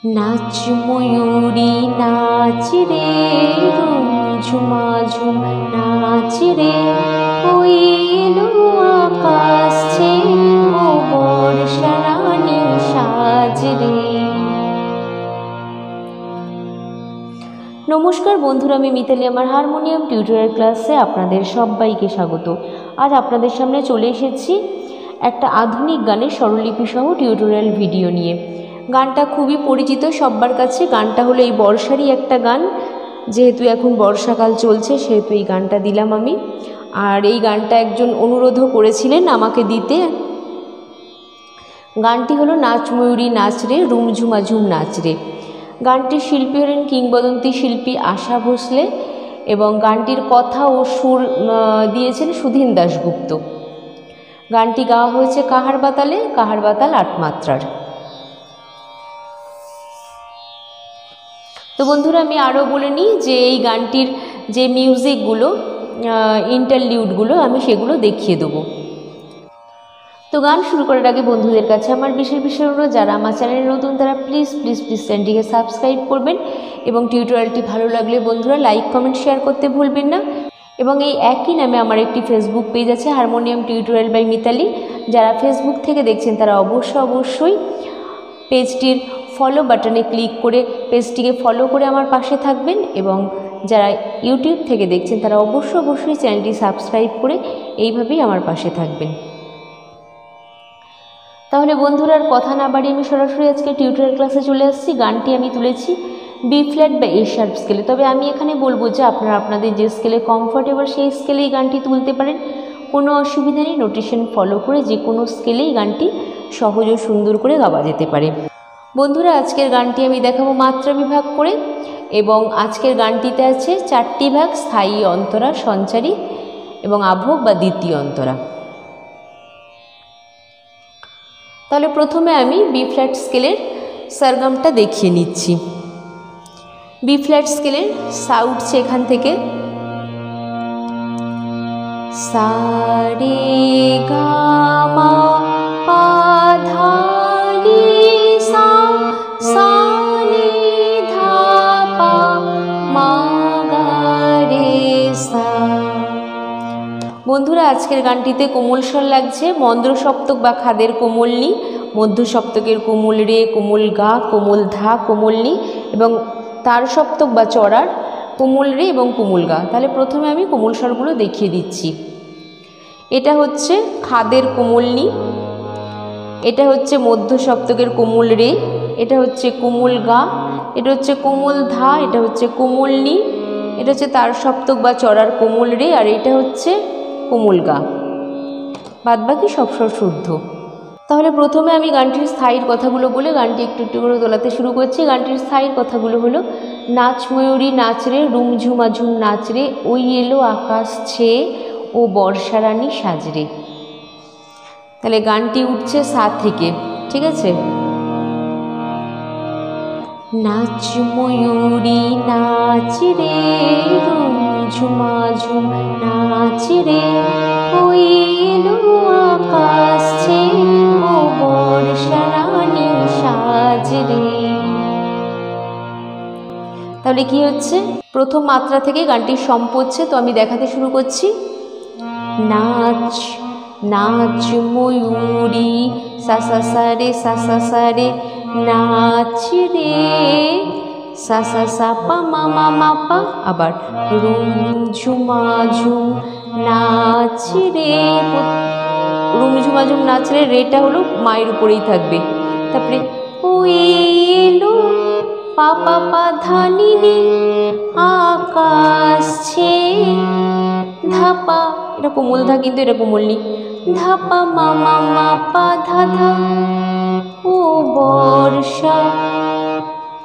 নাচ ময়ূরী নাচ রে, ঝুমা ঝুম নাচ রে, ওই এলো আকাশ ছেয়ে ও বর্ষা রানী সাজ রে। নমস্কার বন্ধুরা, আমি মিতালি আমার হারমোনিয়াম টিউটোরিয়াল ক্লাসে আপনাদের সবাইকে স্বাগত। আজ আপনাদের সামনে চলে এসেছি একটা আধুনিক গানের স্বরলিপি সহ টিউটোরিয়াল ভিডিও নিয়ে। গানটা খুবই পরিচিত সবার কাছে। গানটা হলো এই বর্ষারই একটা গান, যেহেতু এখন বর্ষাকাল চলছে সেহেতু এই গানটা দিলাম আমি। আর এই গানটা একজন অনুরোধও করেছিলেন আমাকে দিতে। গানটি হলো নাচ ময়ূরী নাচ রে, ঝুমা ঝুম নাচ রে। গানটির শিল্পী হলেন কিংবদন্তি শিল্পী আশা ভোসলে এবং গানটির কথা ও সুর দিয়েছেন সুধীন দাশগুপ্ত। গানটি গাওয়া হয়েছে কাহার বাতালে, কাহার বাতাল ৮ মাত্রার। তো বন্ধুরা, আমি আরও বলে নিই যে এই গানটির যে মিউজিকগুলো, ইন্টারলিউডগুলো আমি সেগুলো দেখিয়ে দেবো। তো গান শুরু করার আগে বন্ধুদের কাছে আমার বিশেষ অনুরোধ, যারা আমার চ্যানেলে নতুন তারা প্লিজ চ্যানেলটিকে সাবস্ক্রাইব করবেন এবং টিউটোরিয়ালটি ভালো লাগলে বন্ধুরা লাইক কমেন্ট শেয়ার করতে ভুলবেন না। এবং এই একই নামে আমার একটি ফেসবুক পেজ আছে, হারমোনিয়াম টিউটোরিয়াল বাই মিতালি। যারা ফেসবুক থেকে দেখছেন তারা অবশ্যই পেজটির ফলো বাটনে ক্লিক করে পেজটিকে ফলো করে আমার পাশে থাকবেন। এবং যারা ইউটিউব থেকে দেখছেন তারা অবশ্যই চ্যানেলটি সাবস্ক্রাইব করে এইভাবেই আমার পাশে থাকবেন। তাহলে বন্ধুরা, আর কথা না বাড়িয়ে আমি সরাসরি আজকে টিউটোরিয়াল ক্লাসে চলে আসছি। গানটি আমি তুলেছি বি ফ্ল্যাট বা এ শার্প স্কেলে। তবে আমি এখানে বলবো যে আপনারা আপনাদের যে স্কেলে কমফোর্টেবল সেই স্কেলেই গানটি তুলতে পারেন, কোনো অসুবিধা নেই। নোটেশন ফলো করে যে কোনো স্কেলেই গানটি সহজ ও সুন্দর করে গাওয়া যেতে পারে। বন্ধুরা, আজকের গানটি আমি দেখাবো মাত্রা বিভাগ করে, এবং আজকের গানটিতে আছে 4টি ভাগ: স্থায়ী অন্তরা, সঞ্চারী এবং আভোগ বা দ্বিতীয় অন্তরা। তাহলে প্রথমে আমি বি ফ্ল্যাট স্কেলের সরগমটা দেখিয়ে নিচ্ছি। বি ফ্ল্যাট স্কেলের সা উঠছে এখান থেকে, সা রে গা মা পা ধা নি সা, সা নি ধা পা মা গা রে সা। বন্ধুরা, আজকের গানটিতে কোমল স্বর লাগছে, মন্দ্র সপ্তক বা খাদের কোমল নি, মধ্য সপ্তকের কোমল রে, কোমল গা, কোমল ধা, কোমল নি এবং তার সপ্তক বা চড়ার কোমল রে এবং কোমল গা। তাহলে প্রথমে আমি কোমল স্বরগুলো দেখিয়ে দিচ্ছি। এটা হচ্ছে খাদের কোমল নি, এটা হচ্ছে মধ্য সপ্তকের কোমল রে, এটা হচ্ছে কোমল গা, এটা হচ্ছে কোমল ধা, এটা হচ্ছে কোমল নি, এটা হচ্ছে তার সপ্তক বা চড়ার কোমল রে, আর এটা হচ্ছে কোমল গা। বাদবাকি সব স্বর শুদ্ধ। তাহলে প্রথমে আমি গানটির স্থায়ীর কথাগুলো বলে গানটি একটু করে তোলাতে শুরু করছি। গানটির স্থায়ীর কথাগুলো হলো: নাচ ময়ূরী নাচ রে, ঝুমা ঝুম নাচ রে, ওই এলো আকাশ ছেয়ে ও বর্ষা রানী সাজরে। তাহলে গানটি উঠছে সা থেকে, ঠিক আছে? নাচ ময়ূরী নাচ রে, ঝুমা ঝুম নাচ রে, ওই এলো আকাশ ছেয়ে ও বর্ষা রানী সাজ রে। তাহলে কি হচ্ছে, প্রথম মাত্রা থেকে গানটির সম্প হচ্ছে, তো আমি দেখাতে শুরু করছি। নাচ নাচ ময়ূরী সা সা সা রে, সা সা সা রে, নাচ রে সা সা সা পা মা মা মা পা, আবার ঝুমা ঝুম নাচ রে, ঝুমা ঝুম নাচ রে, রেটা হলো মায়ের উপরেই থাকবে। তারপরে ওই এলো পা পা পা ধা নি নি, আকাশ ছেয়ে ধাপা, এটা কোমল ধা কিন্তু এটা কোমল নি, ধাপা মা মা মা পা ধা ধা, ও বর্ষা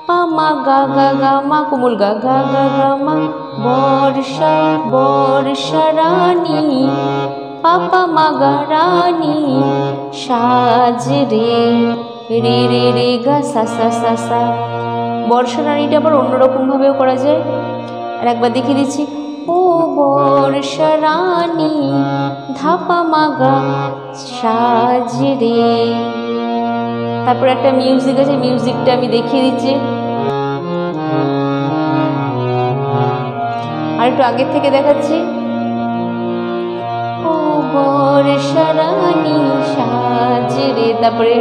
পা মা গা গা গা মা, কোমল গা গা গা গা মা, বর্ষা বর্ষা রানী পাপা মা গা রানী সাজ রে, রে রে রে গা সা সা সা সা। বর্ষা রানীটা আবার অন্যরকম ভাবেও করা যায়। আর একবার দেখিয়ে দিচ্ছি। ও বর্ষা রানী ধাপা মা গা সাজ রে। তারপরে একটা মিউজিক আছে, মিউজিকটা আমি দেখিয়ে দিচ্ছি। আর একটু আগের থেকে দেখাচ্ছি। ও বর্ষা রানী সাজরে, তারপরে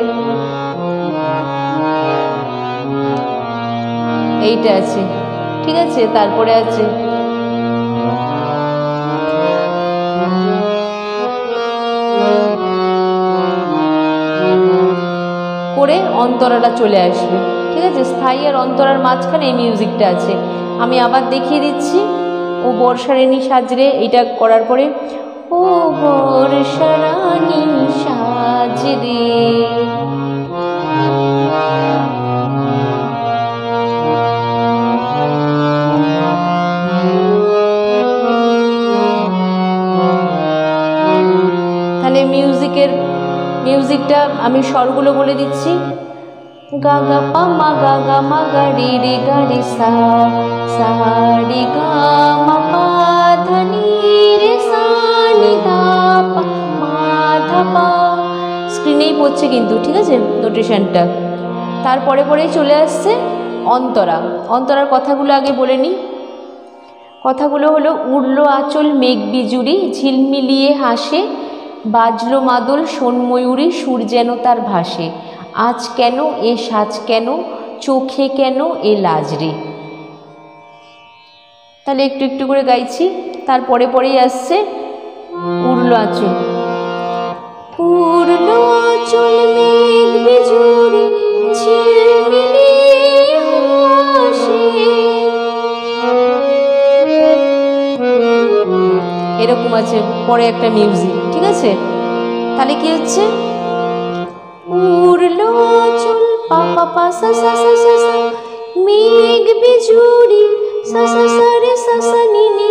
এইটা আছে, ঠিক আছে। তারপরে আছে করে অন্তরাটা চলে আসবে, ঠিক আছে। স্থায়ী আর অন্তরার মাঝখানে এই মিউজিকটা আছে। আমি আবার দেখিয়ে দিচ্ছি। ও বর্ষা রানী সাজরে, এইটা করার পরে ও বর্ষা রানী সাজরে, তাহলে মিউজিকটা আমি স্বরগুলো বলে দিচ্ছি। গা গা পা মা গা রে রে গা রে সা, সা রে গা মা পা ধা নি রে সা নি ধা পা মা ধা পা। স্ক্রিনেই পড়ছে কিন্তু, ঠিক আছে নোটেশনটা। তারপরে পরেই চলে আসছে অন্তরা। অন্তরার কথাগুলো আগে বলে নিই। কথাগুলো হলো উড়লো আঁচল মেঘ বিজুরি, ঝিলমিলিয়ে হাসে, বাজলো মাদল সোনময়ূরী, সুর যেন তার ভাসে, আজ কেন এ সাজ কেন, চোখে কেন এ লাজ রে। তাহলে একটু একটু করে গাইছি। তারপরে পরেই আসছে উড়লো আঁচল। উড়লো আঁচল মেঘ বিজুরি, ঝিলমিলিয়ে হাসে, এরকম আছে পরে একটা মিউজিক, ঠিক আছে। তাহলে কি হচ্ছে উড়লো আঁচল পা পা পা সা সা সা সা সা, মেঘ বিজুরি সা সা সা রে সা সা নি নি,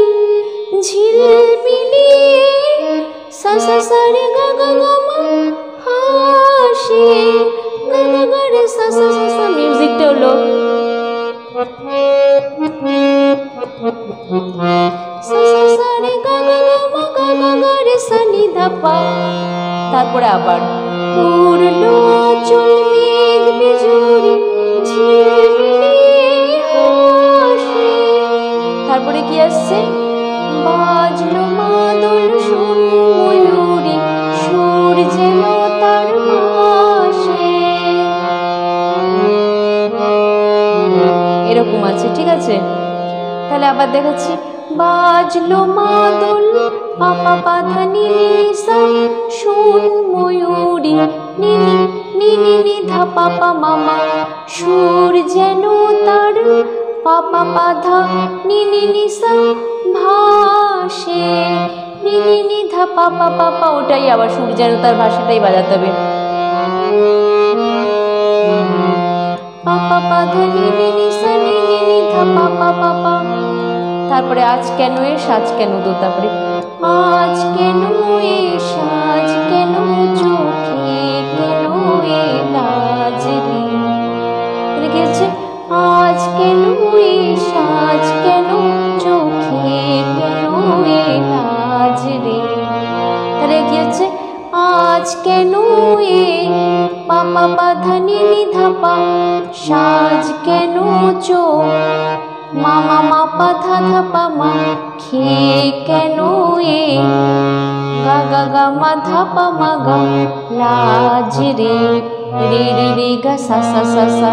ঝিলমিলিয়ে সা সা সা রে গা গা গা মা হাসে, গা গা গা রে সা সা সা সা। মিউজিকটা হলো সা সা সা রে গা গা গা মা গা গা গা রে সা নি ধা পা। তারপরে আবার উড়লো আঁচল মেঘ বিজুরি, ঝিলমিলিয়ে হাসে। তারপরে কি আসছে বাজলো মাদল সোনময়ূরী, সুর যেন তার ভাসে, এরকম আছে, ঠিক আছে। তাহলে আবার দেখাচ্ছি। বাজলো মাদল পা পা পা ধা নি নি সা, সোনময়ূরী নি নি নি নি নি ধা পা পা মা মা, সুর যেন তার পা পা পা ধা নি নি নি সা ভাসে, নি নি নি ধা পা পা পা পা। ওটাই আবার সুর যেন তার ভাষাটাই বাজাতে হবে। পা পা পা ধা নি নি নি সা নি নি নি ধা পা পা পা পা। তারপরে আজ কেন এ সাজ কেন, তো তারপরে আজ কেন এ সাজ কেন, চোখে কেন এ লাজ রে। তাহলে কি হচ্ছে আজ কেন এ সাজ কেন, চোখে কেন এ লাজ রে। তাহলে কি হচ্ছে আজ কেন এ পা পা পা ধা নি নি ধা পা, সাজ কেন চোখ মা মা মা পা ধা ধা পা মা, খেয়ে কেন এ গা গা গা মা ধা পা মা গা, লাজ রে রে রে রে গা সা সা সা সা।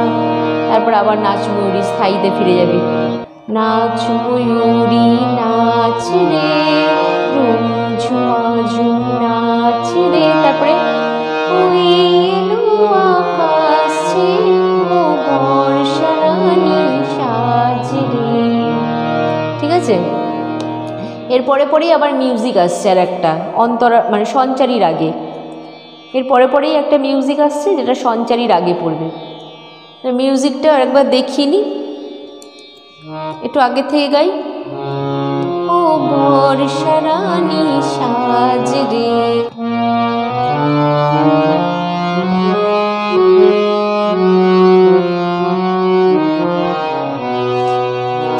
তারপর আবার নাচ ময়ূরী স্থায়ীতে ফিরে যাবে। নাচ ময়ূরী নাচ রে, রুম ঝুমা ঝুম নাচ রে। তারপরে ওই এলো আকাশ ছেয়ে, ও বর্ষা রানী সাজরে, ঠিক আছে। এরপরে পরেই আবার মিউজিক আসছে আর একটা অন্তরা মানে সঞ্চারীর আগে। এরপরে পরেই একটা মিউজিক আসছে যেটা সঞ্চারীর আগে পড়বে। মিউজিকটা আরেকবার দেখিয়ে নি, একটু আগে থেকে গাই। ও বর্ষা রানী সাজরে,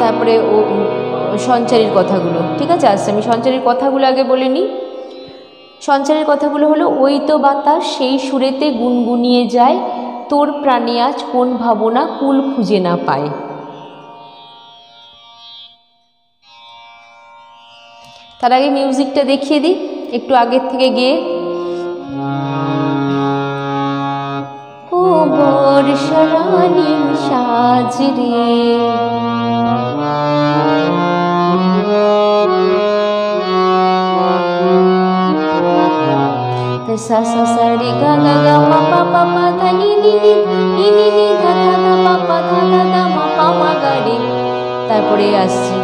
তারপরে ও সঞ্চারীর কথাগুলো, ঠিক আছে আসছে। আমি সঞ্চারীর কথাগুলো আগে বলে নিই। সঞ্চারীর কথাগুলো হলো ওই তো বাতাস সেই সুরেতে গুনগুনিয়ে যায়, তোর প্রাণে আজ কোন ভাবনা কুল খুঁজে না পায়। তার আগে মিউজিকটা দেখিয়ে দিই একটু আগের থেকে গিয়ে। ও বর্ষা রানী সাজ রে, সা সা সা রে গা গা গা মা পা পা পা ধা নি নি নি নি নি ধা ধা ধা পা পা ধা ধা ধা মা পা মা গা রে। তারপরে আসছে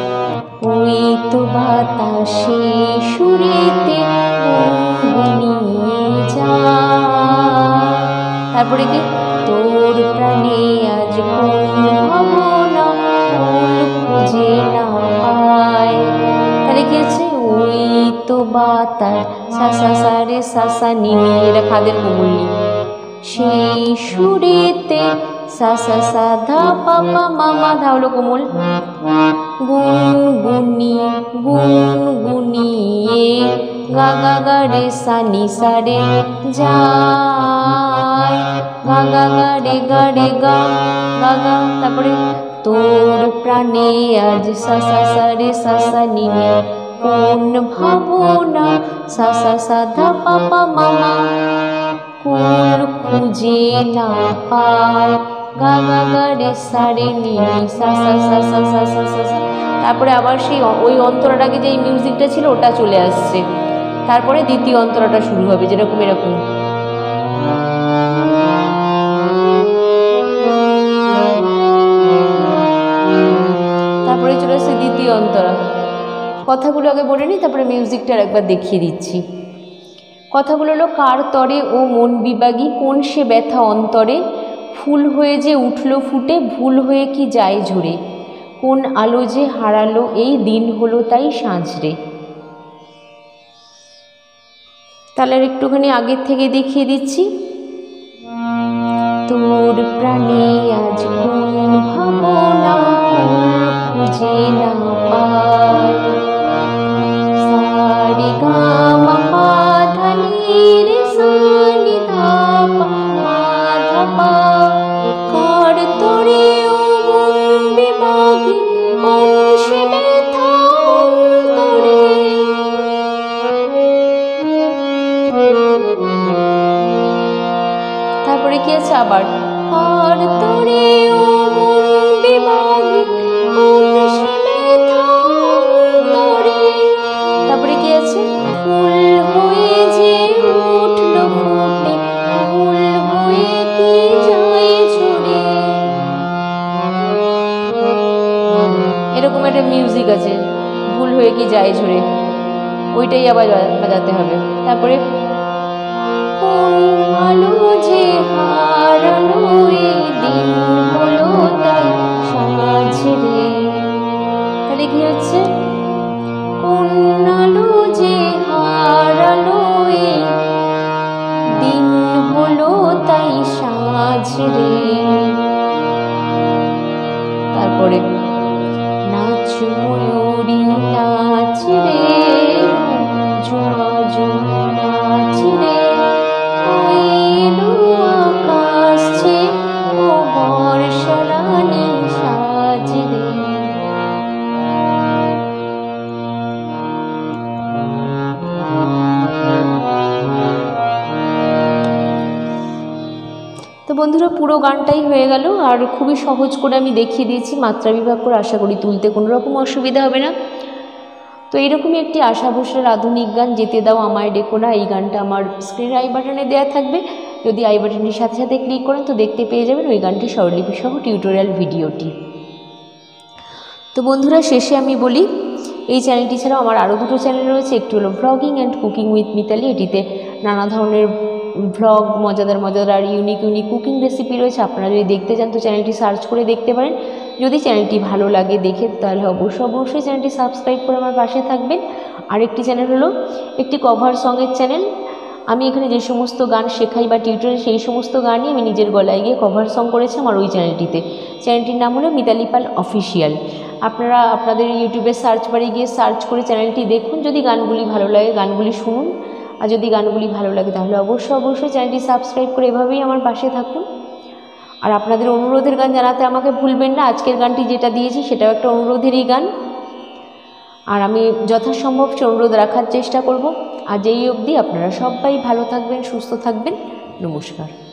ওই তো বাতাসে সুরেতে গুনগুনিয়ে যায়। তারপরে কি তোর প্রাণে আজ কোন ভাবনা কুল খুঁজে না পায়। তাহলে কি আছে ওই তো বাতাস সা সা সা রে সা সা নি নি, এটা খাদের কোমল নি, সেই সুরেতে সা সা সা ধা পা পা মা মা ধা হলো কোমল, গুনগুনি গুনগুনিয়ে গা গা গা রে সা নি সা রে যায়, গা গা গা রে গা গা গা। তারপরে তোর প্রাণে আজ সা সা সা রে সা সা নি নি, কোন ভাবনা সা সা সা ধা পা পা মা মা কুল খুঁজে না পায়, গা গা গা রে সা রে নি নি সা সা সা সা সা সা সা সা। তারপরে আবার সেই ওই অন্তরাটাকে যে মিউজিকটা ছিল ওটা চলে আসছে। তারপরে দ্বিতীয় অন্তরাটা শুরু হবে যেরকম এরকম। তারপরে চলে আসছে দ্বিতীয় অন্তরা। কথাগুলো আগে বলে নিই, তারপরে মিউজিকটা একবার দেখিয়ে দিচ্ছি। কথাগুলো হলো কার তরে ও মন বিবাগী, কোন সে ব্যথা অন্তরে, ফুল হয়ে যে উঠল ফুটে ভুল হয়ে কি যায় ঝরে, কোন আলো যে হারালো এই দিন হলো তাই সাঁঝরে। তাহলে আর একটুখানি আগের থেকে দেখিয়ে দিচ্ছি। তোর প্রাণে আজ কোন ভাবনা খুঁজে না পায়, সারে গা মা পা ধা নি রে সা নি ধা পা মা ধা পা, কার তরে ও মন বিবাগী, কোন সে ব্যথা অন্তরে। তারপরে কি আছে আবার কার তরে ও মন বিবাগী, কোন সে ব্যথা অন্তরে। তারপরে কি আছে ফুল হয়ে যে উঠল ফুটে ভুল হয়ে কি যায় ঝরে। এরকম একটা মিউজিক আছে, ভুল হয়ে কি যায় ঝরে, ওইটাই আবার বাজাতে হবে। তারপরে কোন আলো যে হারালো এই দিন হলো তাই সাঁঝরে। তাহলে কি হচ্ছে কোন আলো যে হারালো এই দিন হলো তাই সাঁঝরে। তারপরে নাচ ময়ূরী নাচ রে ঝুমঝু নাচ রে, ওই এলো আকাশ ছে ও বর্ষা রানী সাজ রে। তো বন্ধুরা পুরো গানটাই হয়ে গেল, আর খুবই সহজ করে আমি দেখিয়ে দিয়েছি মাত্রা বিভাগ করে, আশা করি তুলতে কোনো রকম অসুবিধা হবে না। তো এইরকমই একটি আশা ভোসলের আধুনিক গান যেতে দাও আমায় ডেকো না, এই গানটা আমার স্ক্রিনের আই বাটনে দেওয়া থাকবে, যদি আই বাটনটির সাথে সাথে ক্লিক করেন তো দেখতে পেয়ে যাবেন ওই গানটি স্বরলিপি সহ টিউটোরিয়াল ভিডিওটি। তো বন্ধুরা শেষে আমি বলি এই চ্যানেলটি ছাড়াও আমার আরও দুটো চ্যানেল রয়েছে, একটি হলো vlogging and cooking with Mitali, এটিতে নানা ধরনের ভ্লগ মজাদার মজাদার আর ইউনিক ইউনিক কুকিং রেসিপি রয়েছে। আপনারা যদি দেখতে চান তো চ্যানেলটি সার্চ করে দেখতে পারেন। যদি চ্যানেলটি ভালো লাগে দেখে তাহলে অবশ্যই চ্যানেলটি সাবস্ক্রাইব করে আমার পাশে থাকবেন। আরেকটি চ্যানেল হলো একটি কভার সঙের চ্যানেল, আমি এখানে যে সমস্ত গান শেখাই বা টিউটোরিয়াল সেই সমস্ত গানই আমি নিজের গলায় গিয়ে কভার সং করেছি আমার ওই চ্যানেলটিতে। চ্যানেলটির নাম হলো মিতালি পাল অফিসিয়াল। আপনারা আপনাদের ইউটিউবে সার্চ বারে গিয়ে সার্চ করে চ্যানেলটি দেখুন, যদি গানগুলি ভালো লাগে গানগুলি শুনুন, আর যদি গানগুলি ভালো লাগে তাহলে অবশ্যই চ্যানেলটি সাবস্ক্রাইব করে এভাবেই আমার পাশে থাকুন। আর আপনাদের অনুরোধের গান জানাতে আমাকে ভুলবেন না। আজকের গানটি যেটা দিয়েছি সেটাও একটা অনুরোধেরই গান, আর আমি যথাসম্ভব সে অনুরোধ রাখার চেষ্টা করব। আজ এই অবধি, আপনারা সবাই ভালো থাকবেন, সুস্থ থাকবেন। নমস্কার।